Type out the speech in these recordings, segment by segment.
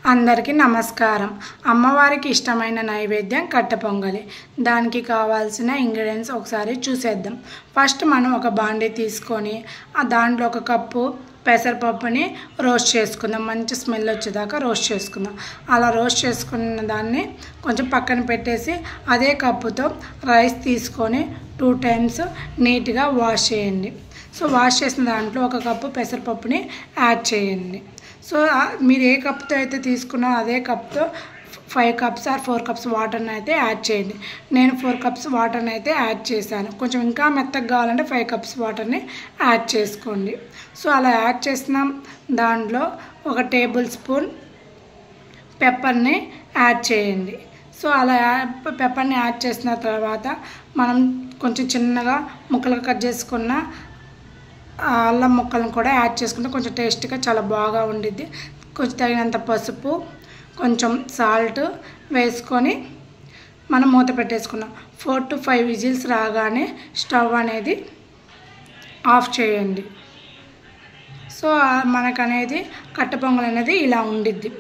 అందరికీ నమస్కారం. అమ్మవారికి ఇష్టమైన నైవేద్యం కట్టె పొంగలి. దానికి కావాల్సిన ఇంగ్రీడియంట్స్ ఒకసారి చూసేద్దాం. ఫస్ట్ మనం ఒక బాండీ తీసుకొని దాంట్లో ఒక కప్పు పెసరపప్పుని రోస్ట్ చేసుకుందాం. మంచి స్మెల్ వచ్చేదాకా రోస్ట్ చేసుకుందాం. అలా రోస్ట్ చేసుకున్న దాన్ని కొంచెం పక్కన పెట్టేసి అదే కప్పుతో రైస్ తీసుకొని 2 times నీట్గా వాష్ చేయండి. సో వాష్ చేసిన దాంట్లో ఒక కప్పు పెసరపప్పుని యాడ్ చేయండి. సో మీరు ఏ కప్తో అయితే తీసుకున్నారో అదే కప్తో 5 cups or 4 cups వాటర్ని అయితే యాడ్ చేయండి. నేను 4 cups వాటర్ని అయితే యాడ్ చేశాను. కొంచెం ఇంకా మెత్తగా కావాలంటే 5 cups వాటర్ని యాడ్ చేసుకోండి. సో అలా యాడ్ చేసిన దాంట్లో 1 tablespoon పెప్పర్ని యాడ్ చేయండి. సో అలా పెప్పర్ని యాడ్ చేసిన తర్వాత మనం కొంచెం చిన్నగా ముక్కలుగా కట్ చేసుకున్న అల్లం ముక్కలను కూడా యాడ్ చేసుకుంటే కొంచెం టేస్ట్గా చాలా బాగా ఉండిద్ది. కొంచెం తగినంత పసుపు, కొంచెం సాల్ట్ వేసుకొని మనం మూత పెట్టేసుకున్నాం. 4 to 5 విజిల్స్ రాగానే స్టవ్ అనేది ఆఫ్ చేయండి. సో మనకనేది కట్టె పొంగల్ అనేది ఇలా ఉండిద్ది.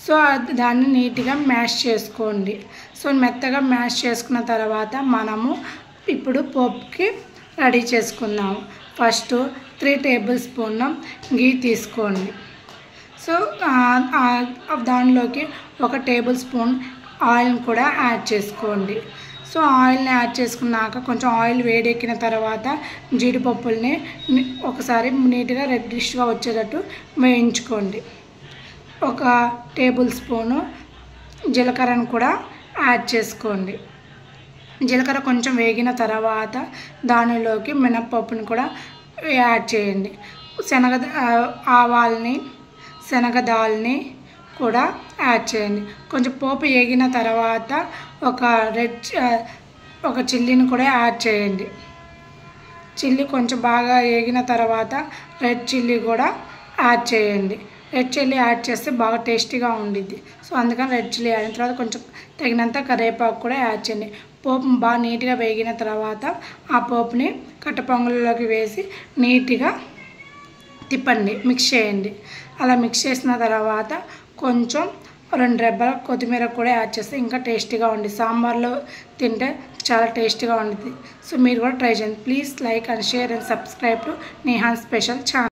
సో దాన్ని నీట్గా మ్యాష్ చేసుకోండి. సో మెత్తగా మ్యాష్ చేసుకున్న తర్వాత మనము ఇప్పుడు పోపుకి రెడీ చేసుకుందాము. ఫస్ట్ 3 tablespoon గీ తీసుకోండి. సో దానిలోకి 1 tablespoon ఆయిల్ని కూడా యాడ్ చేసుకోండి. సో ఆయిల్ని యాడ్ చేసుకున్నాక కొంచెం ఆయిల్ వేడెక్కిన తర్వాత జీడిపప్పుల్ని ఒకసారి నీట్గా రెడ్డిష్గా వచ్చేటట్టు వేయించుకోండి. 1 tablespoon జీలకర్రను కూడా యాడ్ చేసుకోండి. జీలకర్ర కొంచెం వేగిన తర్వాత దానిలోకి మినప్పప్పుని కూడా యాడ్ చేయండి. ఆవాల్ని, శనగదాల్ని కూడా యాడ్ చేయండి. కొంచెం పోపు వేగిన తర్వాత ఒక చిల్లీని కూడా యాడ్ చేయండి. చిల్లీ కొంచెం బాగా వేగిన తర్వాత రెడ్ చిల్లీ కూడా యాడ్ చేయండి. రెడ్ చిల్లీ యాడ్ చేస్తే బాగా టేస్టీగా ఉండిద్ది. సో అందుకని రెడ్ చిల్లీ అయిన తర్వాత కొంచెం తగినంత కరివేపాకు కూడా యాడ్ చేయండి. పోపు బాగా నీట్గా వేగిన తర్వాత ఆ పోపుని కట్టె పొంగల్లోకి వేసి నీట్గా తిప్పండి, మిక్స్ చేయండి. అలా మిక్స్ చేసిన తర్వాత కొంచెం 2 రెబ్బల కొత్తిమీర కూడా యాడ్ చేస్తే ఇంకా టేస్టీగా ఉంది. సాంబార్లో తింటే చాలా టేస్టీగా ఉంటుంది. సో మీరు కూడా ట్రై చేయండి. Please like and share and subscribe to Nihan special channel.